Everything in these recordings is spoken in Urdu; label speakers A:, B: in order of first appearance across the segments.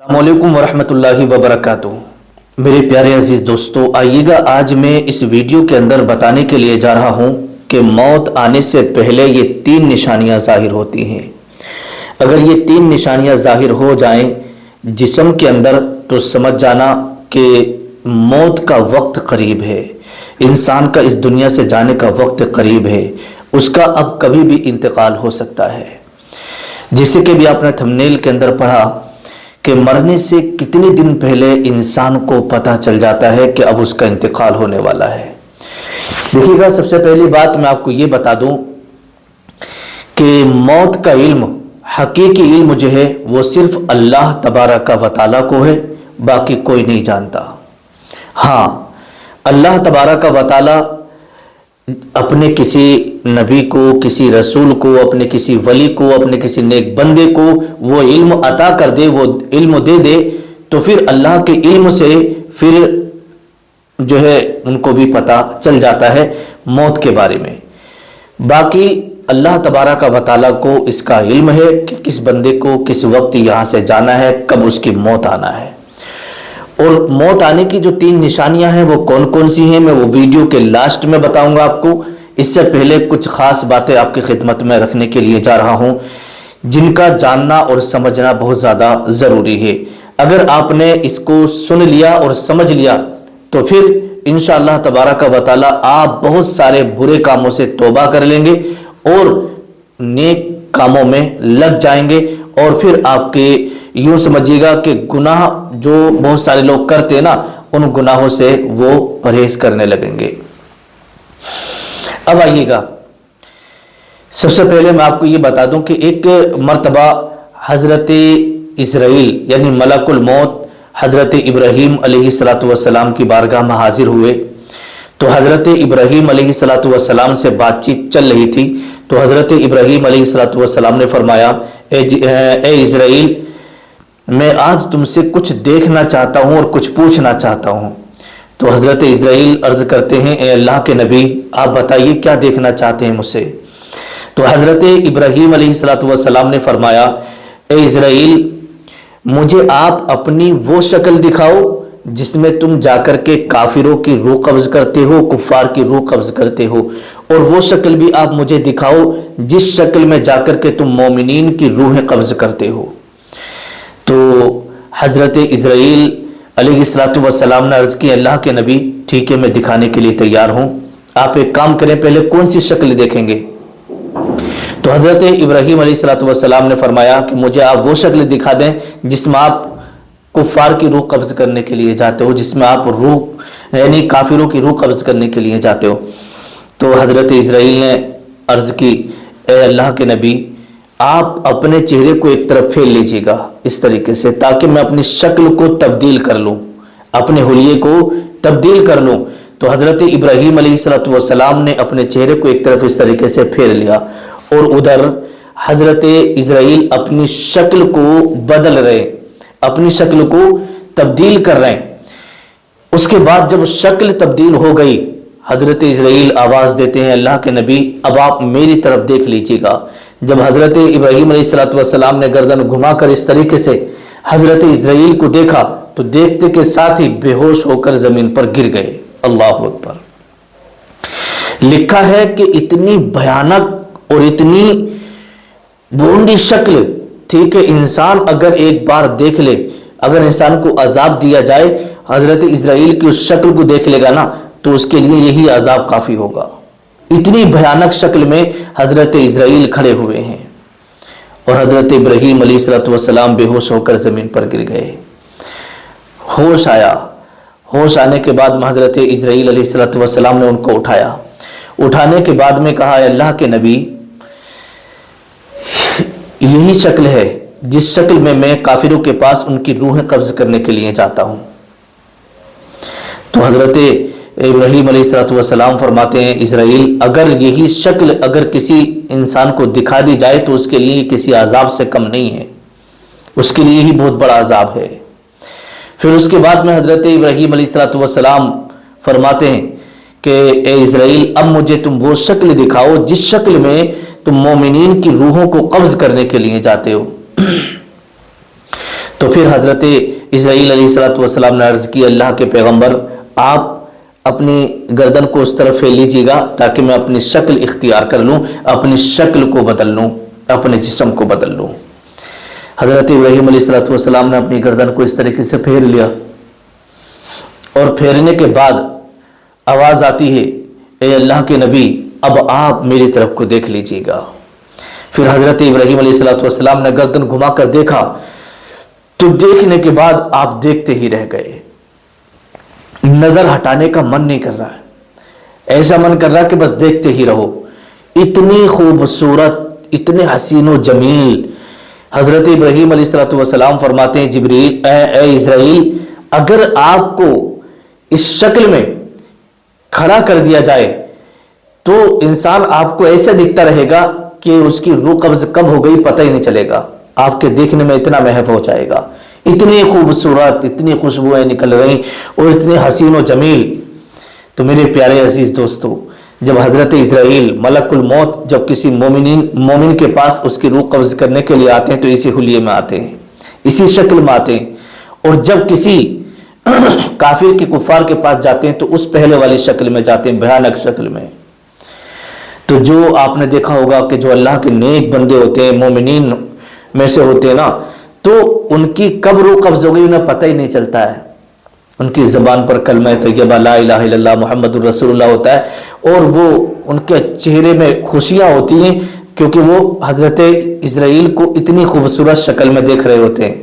A: السلام علیکم ورحمۃ اللہ وبرکاتہ۔ میرے پیارے عزیز دوستو، آئیے گا آج میں اس ویڈیو کے اندر بتانے کے لیے جا رہا ہوں کہ موت آنے سے پہلے یہ 3 نشانیاں ظاہر ہوتی ہیں۔ اگر یہ 3 نشانیاں ظاہر ہو جائیں جسم کے اندر تو سمجھ جانا کہ موت کا وقت قریب ہے، انسان کا اس دنیا سے جانے کا وقت قریب ہے، اس کا اب کبھی بھی انتقال ہو سکتا ہے۔ جیسے کہ بھی آپ نے تھمبنیل کے اندر پڑھا کہ مرنے سے کتنے دن پہلے انسان کو پتہ چل جاتا ہے کہ اب اس کا انتقال ہونے والا ہے۔ دیکھیے گا، سب سے پہلی بات میں آپ کو یہ بتا دوں کہ موت کا علم، حقیقی علم جو ہے وہ صرف اللہ تبارک و تعالیٰ کو ہے، باقی کوئی نہیں جانتا۔ ہاں، اللہ تبارک و تعالیٰ اپنے کسی نبی کو، کسی رسول کو، اپنے کسی ولی کو، اپنے کسی نیک بندے کو وہ علم عطا کر دے، وہ علم دے دے، تو پھر اللہ کے علم سے پھر جو ہے ان کو بھی پتہ چل جاتا ہے موت کے بارے میں۔ باقی اللہ تبارک و تعالیٰ کو اس کا علم ہے کہ کس بندے کو کس وقت یہاں سے جانا ہے، کب اس کی موت آنا ہے۔ اور موت آنے کی جو 3 نشانیاں ہیں وہ کون کون سی ہیں، میں وہ ویڈیو کے لاسٹ میں بتاؤں گا آپ کو۔ اس سے پہلے کچھ خاص باتیں آپ کی خدمت میں رکھنے کے لیے جا رہا ہوں جن کا جاننا اور سمجھنا بہت زیادہ ضروری ہے۔ اگر آپ نے اس کو سن لیا اور سمجھ لیا تو پھر انشاءاللہ تبارک و تعالیٰ آپ بہت سارے برے کاموں سے توبہ کر لیں گے اور نیک کاموں میں لگ جائیں گے، اور پھر آپ کے یوں سمجھیے گا کہ گناہ جو بہت سارے لوگ کرتے ہیں نا، ان گناہوں سے وہ پرہیز کرنے لگیں گے۔ اب آئیے گا، سب سے پہلے میں آپ کو یہ بتا دوں کہ ایک مرتبہ حضرت اسرائیل یعنی ملک الموت حضرت ابراہیم علیہ السلام کی بارگاہ میں حاضر ہوئے، تو حضرت ابراہیم علیہ السلام سے بات چیت چل رہی تھی، تو حضرت ابراہیم علیہ السلام نے فرمایا، اے اسرائیل، میں آج تم سے کچھ دیکھنا چاہتا ہوں اور کچھ پوچھنا چاہتا ہوں۔ تو حضرت اسرائیل عرض کرتے ہیں، اے اللہ کے نبی، آپ بتائیے کیا دیکھنا چاہتے ہیں مجھ سے۔ تو حضرت ابراہیم علیہ السلام نے فرمایا، اے اسرائیل، مجھے آپ اپنی وہ شکل دکھاؤ جس میں تم جا کر کے کافروں کی روح قبض کرتے ہو، کفار کی روح قبض کرتے ہو، اور وہ شکل بھی آپ مجھے دکھاؤ جس شکل میں جا کر کے تم مومنین کی روحیں قبض کرتے ہو۔ تو حضرت اسرائیل علیہ السلام نے عرض کی، اللہ کے نبی، ٹھیک ہے، میں دکھانے کے لیے تیار ہوں، آپ ایک کام کریں، پہلے کون سی شکل دیکھیں گے؟ تو حضرت ابراہیم علیہ السلام نے فرمایا کہ مجھے آپ وہ شکل دکھا دیں جس میں آپ کفار کی روح قبض کرنے کے لیے جاتے ہو، جس میں آپ روح یعنی کافروں کی روح قبض کرنے کے لیے جاتے ہو۔ تو حضرت اسرائیل نے عرض کی، اے اللہ کے نبی، آپ اپنے چہرے کو ایک طرف پھیر لیجیے گا اس طریقے سے، تاکہ میں اپنی شکل کو تبدیل کر لوں، اپنے حلیے کو تبدیل کر لوں۔ تو حضرت ابراہیم علیہ السلام نے اپنے چہرے کو ایک طرف اس طریقے سے پھیر لیا، اور ادھر حضرت اسرائیل اپنی شکل کو بدل رہے، اپنی شکل کو تبدیل کر رہے ہیں۔ اس کے بعد جب شکل تبدیل ہو گئی، حضرت اسرائیل آواز دیتے ہیں، اللہ کے نبی، اب آپ میری طرف دیکھ لیجیے گا۔ جب حضرت ابراہیم علیہ السلام نے گردن گھما کر اس طریقے سے حضرت اسرائیل کو دیکھا تو دیکھتے کے ساتھ ہی بے ہوش ہو کر زمین پر گر گئے۔ اللہ اکبر۔ لکھا ہے کہ اتنی بھیانک اور اتنی بھونڈی شکل تھی کہ انسان اگر ایک بار دیکھ لے، اگر انسان کو عذاب دیا جائے، حضرت اسرائیل کی اس شکل کو دیکھ لے گا نا، تو اس کے لیے یہی عذاب کافی ہوگا۔ اتنی بھیانک شکل میں حضرت اسرائیل کھڑے ہوئے ہیں، اور حضرت ابراہیم علیہ السلام بے ہوش ہو کر زمین پر گر گئے۔ ہوش آیا، ہوش آنے کے بعد حضرت اسرائیل علیہ السلام نے ان کو اٹھایا۔ اٹھانے کے بعد میں کہا، اے اللہ کے نبی، یہی شکل ہے جس شکل میں کافروں کے پاس ان کی روحیں قبض کرنے کے لیے جاتا ہوں۔ تو حضرت ابراہیم علیہ السلام فرماتے ہیں، اسرائیل، اگر یہی شکل اگر کسی انسان کو دکھا دی جائے تو اس کے لیے کسی عذاب سے کم نہیں ہے، اس کے لیے ہی بہت بڑا عذاب ہے۔ پھر اس کے بعد میں حضرت ابراہیم علیہ السلام فرماتے ہیں کہ اے اسرائیل، اب مجھے تم وہ شکل دکھاؤ جس شکل میں تم مومنین کی روحوں کو قبض کرنے کے لیے جاتے ہو۔ تو پھر حضرت اسرائیل علیہ الصلوۃ والسلام نے عرض کی اللہ کے پیغمبر آپ اپنی گردن کو اس طرف پھیر لیجیے گا تاکہ میں اپنی شکل اختیار کر لوں، اپنی شکل کو بدل لوں، اپنے جسم کو بدل لوں۔ حضرت ابراہیم علیہ الصلوۃ والسلام نے اپنی گردن کو اس طریقے سے پھیر لیا، اور پھیرنے کے بعد آواز آتی ہے اے اللہ کے نبی اب آپ میری طرف کو دیکھ لیجیے گا۔ پھر حضرت ابراہیم علیہ الصلوۃ والسلام نے گردن گھما کر دیکھا تو دیکھنے کے بعد آپ دیکھتے ہی رہ گئے، نظر ہٹانے کا من نہیں کر رہا ہے، ایسا من کر رہا کہ بس دیکھتے ہی رہو۔ اتنی خوبصورت، اتنے حسین و جمیل۔ حضرت ابراہیم علیہ الصلوۃ والسلام فرماتے ہیں جبریل اے اسرائیل اگر آپ کو اس شکل میں کھڑا کر دیا جائے تو انسان آپ کو ایسا دکھتا رہے گا کہ اس کی روح قبض کب ہو گئی پتہ ہی نہیں چلے گا، آپ کے دیکھنے میں اتنا محو ہو جائے گا، اتنی خوبصورت، اتنی خوشبوئیں نکل رہی اور اتنے حسین و جمیل۔ تو میرے پیارے عزیز دوستو، جب حضرت اسرائیل ملک الموت جب کسی مومن کے پاس اس کی روح قبض کرنے کے لیے آتے ہیں تو اسی حلیے میں آتے ہیں، اسی شکل میں آتے ہیں، اور جب کسی کافر کے کفار کے پاس جاتے ہیں تو اس پہلے والی شکل میں جاتے ہیں، بھیانک شکل میں۔ تو جو آپ نے دیکھا ہوگا کہ جو اللہ کے نیک بندے ہوتے ہیں، مومنین میں سے ہوتے ہیں نا، تو ان کی کب روح قبض ہو گئی انہیں پتہ ہی نہیں چلتا ہے، ان کی زبان پر کلمہ طیبہ لا الہ الا اللہ محمد الرسول اللہ ہوتا ہے، اور وہ ان کے چہرے میں خوشیاں ہوتی ہیں کیونکہ وہ حضرت اسرائیل کو اتنی خوبصورت شکل میں دیکھ رہے ہوتے ہیں،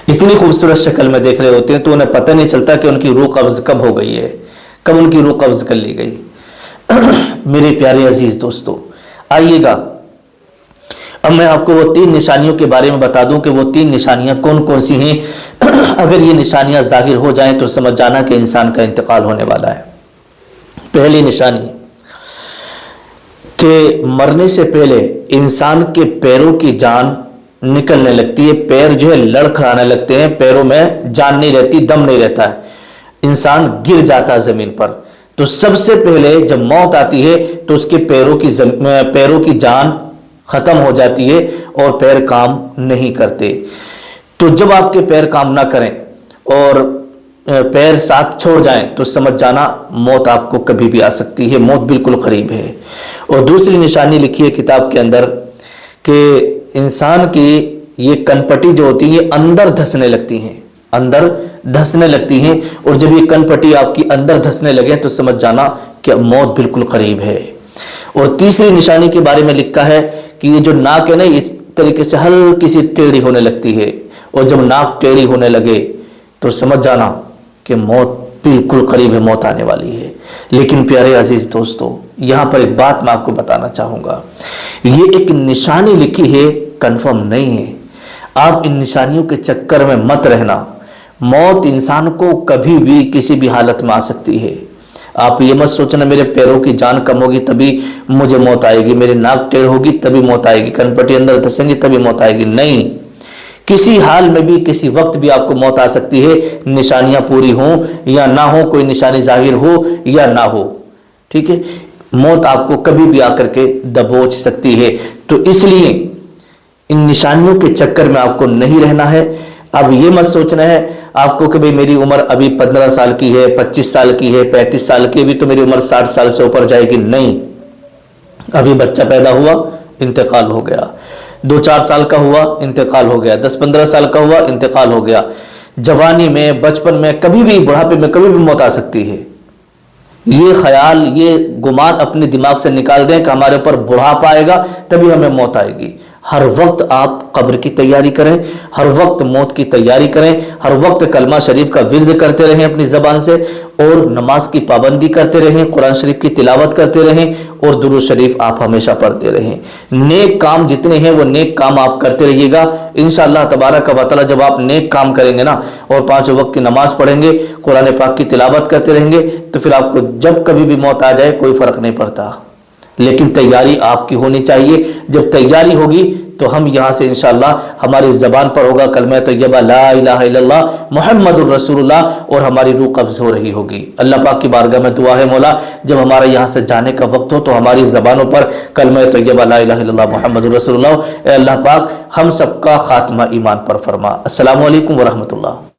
A: اتنی خوبصورت شکل میں دیکھ رہے ہوتے ہیں، تو انہیں پتہ نہیں چلتا کہ ان کی روح قبض کب ہو گئی ہے، کب ان کی روح قبض کر لی گئی۔ میرے پیارے عزیز دوستو، آئیے گا اب میں آپ کو وہ 3 نشانیوں کے بارے میں بتا دوں کہ وہ 3 نشانیاں کون کون سی ہیں۔ اگر یہ نشانیاں ظاہر ہو جائیں تو سمجھ جانا کہ انسان کا انتقال ہونے والا ہے۔ پہلی نشانی کہ مرنے سے پہلے انسان کے پیروں کی جان نکلنے لگتی ہے، پیر جو ہے لڑکھڑانے لگتے ہیں، پیروں میں جان نہیں رہتی، دم نہیں رہتا ہے، انسان گر جاتا ہے زمین پر۔ تو سب سے پہلے جب موت آتی ہے تو اس کے پیروں کی جان ختم ہو جاتی ہے اور پیر کام نہیں کرتے۔ تو جب آپ کے پیر کام نہ کریں اور پیر ساتھ چھوڑ جائیں تو سمجھ جانا موت آپ کو کبھی بھی آ سکتی ہے، موت بالکل قریب ہے۔ اور دوسری نشانی لکھی ہے کتاب کے اندر کہ انسان کی یہ کن پٹی جو ہوتی ہے اندر دھسنے لگتی ہیں، اندر دھسنے لگتی ہیں، اور جب یہ کن پٹی آپ کی اندر دھسنے لگے تو سمجھ جانا کہ موت بالکل قریب ہے۔ اور تیسری نشانی کے بارے میں لکھا ہے کہ یہ جو ناک ہے نا اس طریقے سے ہلکی سی ٹیڑھی ہونے لگتی ہے، اور جب ناک ٹیڑھی ہونے لگے تو سمجھ جانا کہ موت بالکل قریب ہے، موت آنے والی ہے۔ لیکن پیارے عزیز دوستو، یہاں پر ایک بات میں آپ کو بتانا چاہوں گا، یہ ایک نشانی لکھی ہے، کنفرم نہیں ہے۔ آپ ان نشانیوں کے چکر میں مت رہنا، موت انسان کو کبھی بھی کسی بھی حالت میں آ سکتی ہے۔ آپ یہ مت سوچنا میرے پیروں کی جان کم ہوگی تبھی مجھے موت آئے گی، میری ناک ٹیڑھ ہوگی تبھی موت آئے گی، کن پٹی اندر دھسیں گی تبھی موت آئے گی، نہیں، کسی حال میں بھی کسی وقت بھی آپ کو موت آ سکتی ہے، نشانیاں پوری ہوں یا نہ ہو، کوئی نشانی ظاہر ہو یا نہ ہو، ٹھیک ہے، موت آپ کو کبھی بھی آ کر کے دبوچ سکتی ہے۔ تو اس لیے ان نشانیوں کے چکر میں آپ کو نہیں رہنا ہے۔ اب یہ مت سوچنا ہے آپ کو کہ بھئی میری عمر ابھی 15 سال کی ہے، 25 سال کی ہے، 35 سال کی، ابھی تو میری عمر 60 سال سے اوپر جائے گی، نہیں، ابھی بچہ پیدا ہوا انتقال ہو گیا، 2-4 سال کا ہوا انتقال ہو گیا، 10-15 سال کا ہوا انتقال ہو گیا، جوانی میں، بچپن میں، کبھی بھی بڑھاپے میں کبھی بھی موت آ سکتی ہے۔ یہ خیال، یہ گمان اپنے دماغ سے نکال دیں کہ ہمارے اوپر بڑھاپا آئے گا تبھی ہمیں موت آئے گی۔ ہر وقت آپ قبر کی تیاری کریں، ہر وقت موت کی تیاری کریں، ہر وقت کلمہ شریف کا ورد کرتے رہیں اپنی زبان سے، اور نماز کی پابندی کرتے رہیں، قرآن شریف کی تلاوت کرتے رہیں، اور درود شریف آپ ہمیشہ پڑھتے رہیں۔ نیک کام جتنے ہیں وہ نیک کام آپ کرتے رہیے گا، انشاءاللہ تبارک و تعالی جب آپ نیک کام کریں گے نا اور 5 وقت کی نماز پڑھیں گے، قرآن پاک کی تلاوت کرتے رہیں گے، تو پھر آپ کو جب کبھی بھی موت آ جائے کوئی فرق نہیں پڑتا۔ لیکن تیاری آپ کی ہونی چاہیے، جب تیاری ہوگی تو ہم یہاں سے انشاءاللہ ہماری زبان پر ہوگا کلمہ طیبہ لا الہ الا اللہ محمد الرسول اللہ، اور ہماری روح قبض ہو رہی ہوگی۔ اللہ پاک کی بارگاہ میں دعا ہے مولا جب ہمارا یہاں سے جانے کا وقت ہو تو ہماری زبانوں پر کلمہ طیبہ لا الہ الا اللہ محمد الرسول اللہ، اے اللہ پاک ہم سب کا خاتمہ ایمان پر فرما۔ السلام علیکم ورحمۃ اللہ۔